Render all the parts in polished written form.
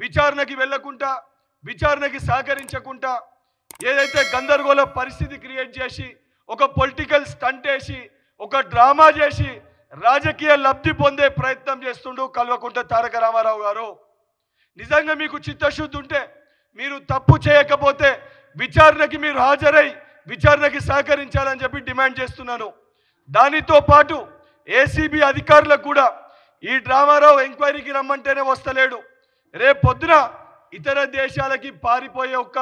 విచారణకి వెళ్లకుండా విచారణకి సహకరించకుండా ఏదైతే గందరగోళ పరిస్థితి క్రియేట్ చేసి ఒక పొలిటికల్ స్టంట్ వేసి ఒక డ్రామా చేసి రాజకీయ లబ్ధి పొందే ప్రయత్నం చేస్తుండు కల్వకుంట్ల తారక రామారావు గారు. నిజంగా మీకు చిత్తశుద్ధి ఉంటే మీరు తప్పు చేయకపోతే విచారణకి మీరు హాజరై విచారణకి సహకరించాలని చెప్పి డిమాండ్ చేస్తున్నాను. దానితో పాటు ఏసీబీ అధికారులకు కూడా ఈ డ్రామారావు ఎంక్వైరీకి రమ్మంటేనే వస్తలేడు. రేపు పొద్దున ఇతర దేశాలకి పారిపోయే ఒక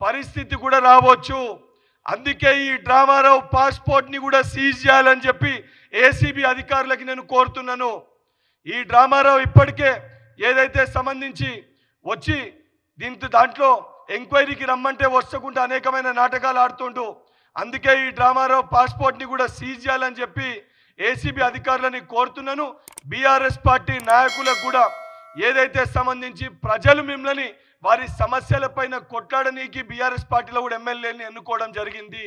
పరిస్థితి కూడా రావచ్చు. అందుకే ఈ డ్రామారావు పాస్పోర్ట్ని కూడా సీజ్ చేయాలని చెప్పి ఏసీబీ అధికారులకి నేను కోరుతున్నాను. ఈ డ్రామారావు ఇప్పటికే ఏదైతే సంబంధించి వచ్చి దాంట్లో ఎంక్వైరీకి రమ్మంటే వస్తకుండా అనేకమైన నాటకాలు ఆడుతుంటూ, అందుకే ఈ డ్రామారావు పాస్పోర్ట్ని కూడా సీజ్ చేయాలని చెప్పి ఏసీబీ అధికారులని కోరుతున్నాను. బీఆర్ఎస్ పార్టీ నాయకులకు కూడా ఏదైతే సంబంధించి ప్రజలు మిమ్మల్ని వారి సమస్యలపైన కొట్లాడనీకి బీఆర్ఎస్ పార్టీలో కూడా ఎమ్మెల్యేని ఎన్నుకోవడం జరిగింది.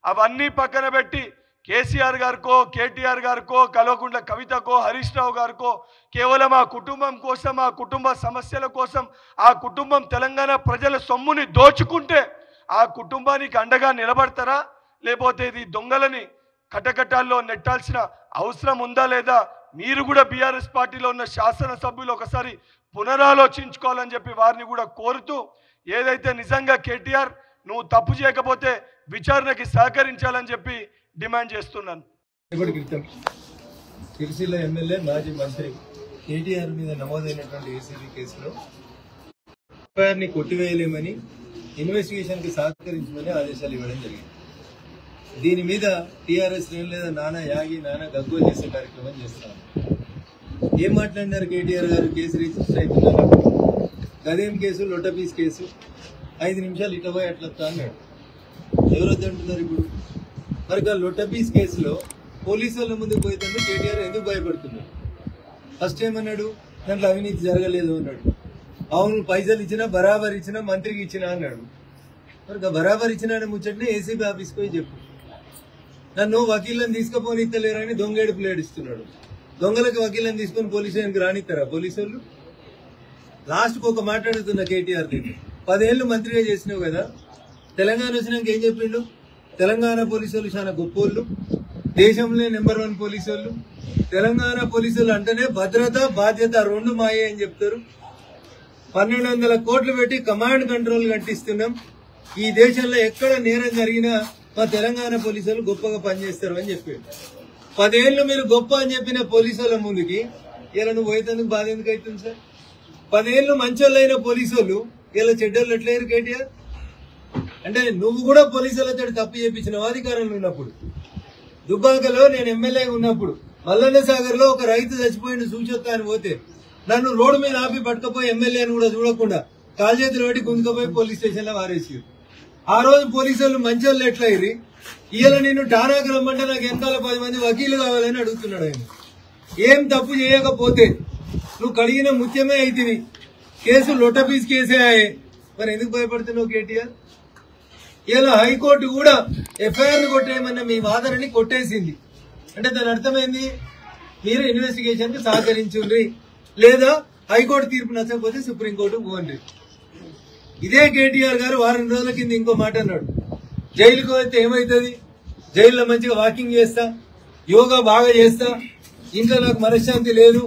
అవన్నీ పక్కన పెట్టి కేసీఆర్ గారికో కేటీఆర్ గారికో కల్వకుంట్ల కవితకో హరీష్ రావు గారికో కేవలం ఆ కుటుంబం కోసం ఆ కుటుంబ సమస్యల కోసం ఆ కుటుంబం తెలంగాణ ప్రజల సొమ్ముని దోచుకుంటే ఆ కుటుంబానికి అండగా నిలబడతారా, లేకపోతే ఇది దొంగలని కటకటాల్లో నెట్టాల్సిన అవసరం ఉందా లేదా? మీరు కూడా బీఆర్ఎస్ పార్టీలో ఉన్న శాసనసభ్యులు ఒకసారి పునరాలోచించుకోవాలని చెప్పి వారిని కూడా కోరుతూ, ఏదైతే నిజంగా కేటీఆర్ నువ్వు తప్పు చేయకపోతే విచారణకి సహకరించాలని చెప్పి డిమాండ్ చేస్తున్నాను. సిరిసిల్ల ఎమ్మెల్యే మాజీ మంత్రి కేటీఆర్ మీద నమోదైనటువంటి ఏసీబీ కేసులో ఎఫ్ఐఆర్ని కొట్టివేయలేమని ఇన్వెస్టిగేషన్ కి సహకరించమని ఆదేశాలు ఇవ్వడం జరిగింది. దీని మీద టీఆర్ఎస్ లేదా నానా యాగి నానా గగ్గోలు చేసే కార్యక్రమం చేస్తున్నారు. ఏం మాట్లాడినారు కేటీఆర్ గారు? కేసు రిజిస్టర్ అవుతున్నారు, గదేం కేసు, లొట్టపీస్ కేసు, 5 నిమిషాలు ఇట్లా పోయి అట్లా అన్నాడు. ఎవరు వద్దంటున్నారు ఇప్పుడు? మరి లొట్టపీస్ కేసులో పోలీసు వాళ్ళ ముందుకు పోయితే కేటీఆర్ ఎందుకు భయపడుతున్నాడు? ఫస్ట్ ఏమన్నాడు? దాంట్లో అవినీతి జరగలేదు అన్నాడు. అవును, పైసలు ఇచ్చినా బరాబర్ ఇచ్చినా మంత్రికి ఇచ్చినా అన్నాడు. మరి బరాబర్ ఇచ్చినా ముచ్చట్నే ఏసీబీ ఆఫీస్కి పోయి చెప్పు. నన్ను వకీళ్ళని తీసుకుపోనిస్తలేరని దొంగేడుపులు ఏడుస్తున్నాడు. దొంగలకు వకీళ్ళని తీసుకొని పోలీస్ స్టేషన్కి రానిస్తారా పోలీసు వాళ్ళు? లాస్ట్కి ఒక మాట్లాడుతున్న కేటీఆర్ దీన్ని 10 ఏళ్ళు మంత్రిగా చేసినావు కదా, తెలంగాణ వచ్చినాక ఏం చెప్పిండు? తెలంగాణ పోలీసు వాళ్ళు చాలా గొప్పోళ్ళు, దేశంలో నెంబర్ 1 పోలీసు వాళ్ళు, తెలంగాణ పోలీసు వాళ్ళు అంటేనే భద్రత బాధ్యత 2 మాయే అని చెప్తారు. 1200 కోట్లు పెట్టి కమాండ్ కంట్రోల్ కట్టిస్తున్నాం. ఈ దేశంలో ఎక్కడ నేరం జరిగినా మా తెలంగాణ పోలీసు వాళ్ళు గొప్పగా పనిచేస్తారు అని చెప్పాడు. 10 ఏళ్ళు మీరు గొప్ప అని చెప్పిన పోలీసు వాళ్ళ ముందుకి ఇలా నువ్వు పోయేందుకు బాధ ఎందుకు అవుతుంది సార్? 10 ఏళ్ళు మంచోళ్ళు అయిన పోలీసు వాళ్ళు ఇలా చెడ్డోళ్ళు ఎట్లయ్యారు కేటీఆర్? అంటే నువ్వు కూడా పోలీసు వాళ్ళతో తప్పు చేయించినావు అధికారంలో ఉన్నప్పుడు. దుబ్బాకలో నేను ఎమ్మెల్యే ఉన్నప్పుడు మల్లన్న సాగర్ లో ఒక రైతు చచ్చిపోయిన సూచొత్తా అని పోతే నన్ను రోడ్డు మీద ఆపి పట్టుకపోయి ఎమ్మెల్యే అని కూడా చూడకుండా కాలు చేతులు పెట్టి గుంజుకపోయి పోలీస్ స్టేషన్ లో వారేసి. ఆ రోజు పోలీసు వాళ్ళు మంచి వాళ్ళు ఎట్లయిరి? ఇవాళ నేను ఠానాకి రమ్మంటే నాకు వెనకాల 10 మంది వకీలు కావాలని అడుగుతున్నాడు ఆయన. ఏం తప్పు చేయకపోతే నువ్వు కడిగిన ముత్యమే అయితివి. కేసు లొట్టపీస్ కేసే ఆయే. మరి ఎందుకు భయపడుతున్నావు కేటీఆర్? ఇలా హైకోర్టు కూడా ఎఫ్ఐఆర్ కొట్టేయమన్న మీ వాదనని కొట్టేసింది. అంటే దాని అర్థమైంది, మీరు ఇన్వెస్టిగేషన్ కి సహకరించుండ్రి, లేదా హైకోర్టు తీర్పు నచ్చకపోతే సుప్రీంకోర్టు పోండి. ఇదే కేటీఆర్ గారు వారం రోజుల కింద ఇంకో మాట అన్నాడు. జైలుకు పోతే ఏమవుతుంది? జైల్లో మంచిగా వాకింగ్ చేస్తా, యోగా బాగా చేస్తా, ఇంట్లో నాకు మనశ్శాంతి లేదు,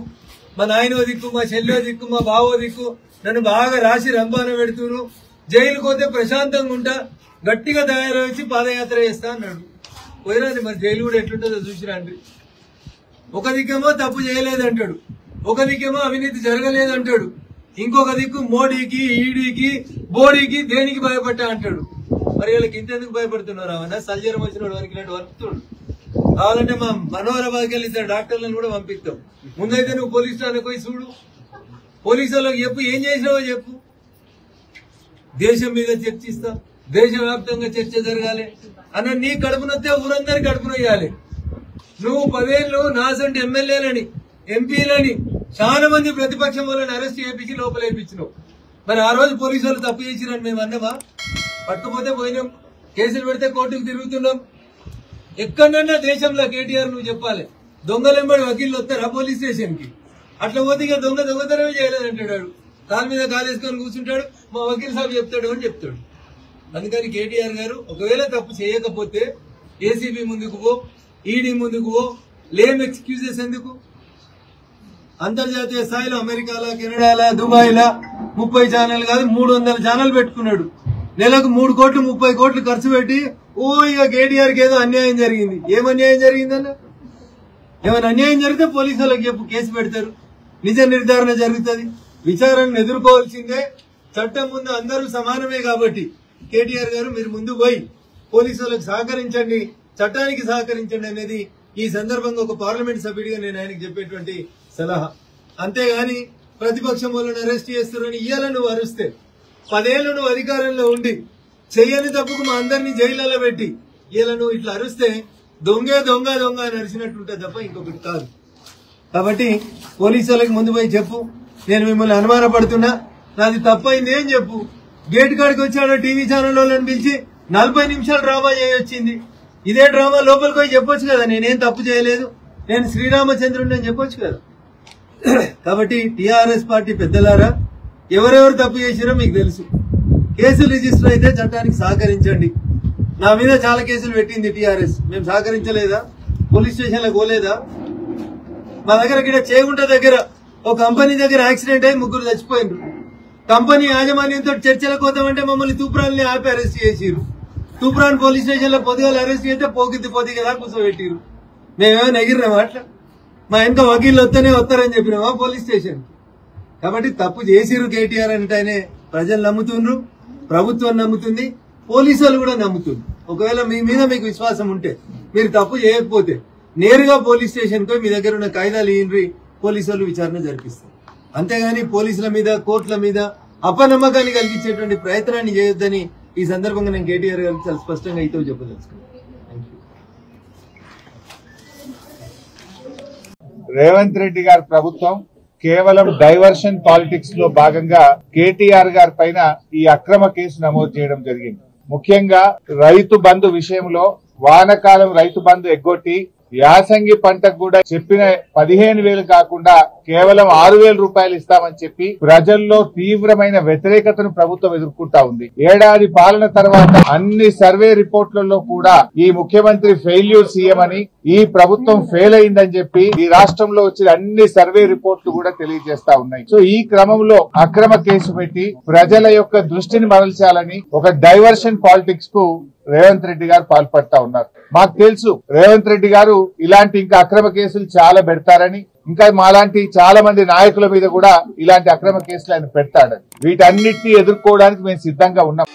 మా నాయనో దిక్కు, మా చెల్లో దిక్కు, మా బావో దిక్కు నన్ను బాగా రాసి రంపాన పెడుతును, జైలుకు పోతే ప్రశాంతంగా ఉంటా, గట్టిగా తయారవచ్చి పాదయాత్ర చేస్తా అన్నాడు. పోయినది మరి జైలు కూడా ఎట్లుంటుందో చూసిరండి. ఒక దిక్కేమో తప్పు చేయలేదంటాడు, ఒక దిక్కేమో అవినీతి జరగలేదంటాడు, ఇంకొక దిక్కు మోడీకి ఈడీకి బోడీకి దేనికి భయపడ్డా అంటాడు. మరి వీళ్ళకి ఇంతెందుకు భయపడుతున్నారు? అవన్నా సల్జరం వచ్చినాడు వరకినట్టు వరుకుతాడు. కావాలంటే మా మనోహరాబాద్కి వెళ్ళి ఇద్దరు డాక్టర్లను కూడా పంపిస్తాం. ముందైతే నువ్వు పోలీస్ స్టేషన్కి పోయి చూడు, పోలీసు వాళ్ళకి చెప్పు ఏం చేసినావో చెప్పు. దేశం మీద చర్చిస్తా, దేశవ్యాప్తంగా చర్చ జరగాలి అన్న నీ కడుపునొస్తే ఊరందరి కడుపునొయ్యాలి. నువ్వు 10 ఏళ్ళు నాసంటి ఎమ్మెల్యేలని ఎంపీలని చాలా మంది ప్రతిపక్షం వాళ్ళని అరెస్ట్ చేయించి లోపలేపించినావు. మరి ఆ రోజు పోలీసు వాళ్ళు తప్పు చేసిరని మేము అన్నామా? పట్టుకుపోతే పోయినాం, కేసులు పెడితే కోర్టుకు తిరుగుతున్నాం. ఎక్కడన్నా దేశంలో కేటీఆర్ నువ్వు చెప్పాలి, దొంగలెంబడి వకీళ్ళు వస్తారా పోలీస్ స్టేషన్ కి? అట్లా పోతే ఇక దొంగతనమే చేయలేదంటాడు. దాని మీద కాలేసుకొని కూర్చుంటాడు, మా వకీల్ సాబ్ చెప్తాడు అని చెప్తాడు. అందుకని కేటీఆర్ గారు ఒకవేళ తప్పు చేయకపోతే ఏసీబీ ముందుకు పో, ఈడీ ముందుకు పో, లేమ్ ఎక్స్క్యూజెస్ ఎందుకు? అంతర్జాతీయ స్థాయిలో అమెరికాలో, కెనడాలో, దుబాయ్లో 30 ఛానల్ కాదు 300 ఛానల్ పెట్టుకున్నాడు. నెలకు 3 కోట్లు 30 కోట్లు ఖర్చు పెట్టి ఇక కేటీఆర్కి ఏదో అన్యాయం జరిగింది. ఏం అన్యాయం జరిగిందన్న? ఏమైనా అన్యాయం జరిగితే పోలీసు వాళ్ళకి చెప్పు, కేసు పెడతారు, నిజ నిర్ధారణ జరుగుతుంది, విచారణను ఎదుర్కోవాల్సిందే. చట్టం ముందు అందరూ సమానమే కాబట్టి కేటీఆర్ గారు మీరు ముందు పోయి పోలీసు వాళ్ళకి సహకరించండి, చట్టానికి సహకరించండి అనేది ఈ సందర్భంగా ఒక పార్లమెంట్ సభ్యుడిగా నేను ఆయనకు చెప్పేటువంటి సలహా. అంతేగాని ప్రతిపక్షం వాళ్ళని అరెస్ట్ చేస్తున్నారని ఇయ్యాల నువ్వు అరుస్తే 10 ఏళ్ళు నువ్వు అధికారంలో ఉండి చెయ్యని తప్పుకు మా అందరినీ జైళ్లలో పెట్టి ఇలా నువ్వు ఇట్లా అరుస్తే దొంగే దొంగ దొంగ అని అరిచినట్టుంటే తప్ప ఇంకొకటి కాదు. కాబట్టి పోలీసు వాళ్ళకి ముందు పోయి చెప్పు, నేను మిమ్మల్ని అనుమానపడుతున్నా, నాది తప్పైంది ఏం చెప్పు. గేట్ కాడికి వచ్చాడు టీవీ ఛానల్ వాళ్ళని పిలిచి 40 నిమిషాలు డ్రామా చేయొచ్చింది. ఇదే డ్రామా లోపలికి పోయి చెప్పొచ్చు కదా, నేనేం తప్పు చేయలేదు, నేను శ్రీరామచంద్రుడిని అని చెప్పొచ్చు కదా. కాబట్టి టీఆర్ఎస్ పార్టీ పెద్దలారా, ఎవరెవరు తప్పు చేసిరో మీకు తెలుసు. కేసులు రిజిస్టర్ అయితే చట్టానికి సహకరించండి. నా మీద చాలా కేసులు పెట్టింది టీఆర్ఎస్, మేము సహకరించలేదా? పోలీస్ స్టేషన్లకు పోలేదా? మా దగ్గర ఇక్కడ చేగుంట దగ్గర ఒక కంపెనీ దగ్గర యాక్సిడెంట్ అయి 3 చచ్చిపోయినారు. కంపెనీ యాజమాన్యంతో చర్చలకు పోతామంటే మమ్మల్ని తూప్రాన్ని ఆపి అరెస్ట్ చేసిరు. తూప్రాన్ పోలీస్ స్టేషన్ లో పొద్దుగాల అరెస్ట్ చేస్తే పోకిద్ది కదా కూర్చోబెట్టిరు. మేమేమైనా ఎగిరినామా? అట్లా మా వెనక వకీళ్ళు వస్తారని చెప్పినామా పోలీస్ స్టేషన్? కాబట్టి తప్పు చేసిరు కేటీఆర్ అంటేనే ప్రజలు నమ్ముతుండ్రు, ప్రభుత్వం నమ్ముతుంది, పోలీసు వాళ్ళు కూడా నమ్ముతుంది. ఒకవేళ మీ మీద మీకు విశ్వాసం ఉంటే, మీరు తప్పు చేయకపోతే నేరుగా పోలీస్ స్టేషన్ కు మీ దగ్గర ఉన్న కాయిదాలు ఇయ్యండి, పోలీసు వాళ్ళు విచారణ జరిపిస్తారు. అంతేగాని పోలీసుల మీద, కోర్టుల మీద అపనమ్మకాన్ని కలిగించేటువంటి ప్రయత్నాన్ని చేయొద్దని ఈ సందర్భంగా నేను కేటీఆర్ గారికి చాలా స్పష్టంగా అయితే చెప్పదలుచుకున్నాను. రేవంత్ రెడ్డి గారి ప్రభుత్వం కేవలం డైవర్షన్ పాలిటిక్స్ లో భాగంగా కేటీఆర్ గారి పైన ఈ అక్రమ కేసు నమోదు చేయడం జరిగింది. ముఖ్యంగా రైతు బంధు విషయంలో వానకాలం రైతు బంధు ఎగ్గొట్టి యాసంగి పంటకు కూడా చెప్పిన 15,000 కాకుండా కేవలం 6,000 రూపాయలు ఇస్తామని చెప్పి ప్రజల్లో తీవ్రమైన వ్యతిరేకతను ప్రభుత్వం ఎదుర్కొంటా ఉంది. ఏడాది పాలన తర్వాత అన్ని సర్వే రిపోర్ట్లలో కూడా ఈ ముఖ్యమంత్రి ఫెయిల్యూర్ సీఎం అని, ఈ ప్రభుత్వం ఫెయిల్ అయిందని చెప్పి ఈ రాష్ట్రంలో వచ్చిన అన్ని సర్వే రిపోర్ట్లు కూడా తెలియజేస్తా ఉన్నాయి. సో ఈ క్రమంలో అక్రమ కేసు పెట్టి ప్రజల యొక్క దృష్టిని మరల్చాలని ఒక డైవర్షన్ పాలిటిక్స్ కు రేవంత్ రెడ్డి గారు పాల్పడతా ఉన్నారు. మాకు తెలుసు రేవంత్ రెడ్డి గారు ఇలాంటి ఇంకా అక్రమ కేసులు చాలా పెడతారని, ఇంకా మాలాంటి చాలా మంది నాయకుల మీద కూడా ఇలాంటి అక్రమ కేసులు ఆయన పెడతాడని. వీటన్నిటిని ఎదుర్కోవడానికి మేము సిద్ధంగా ఉన్నాం.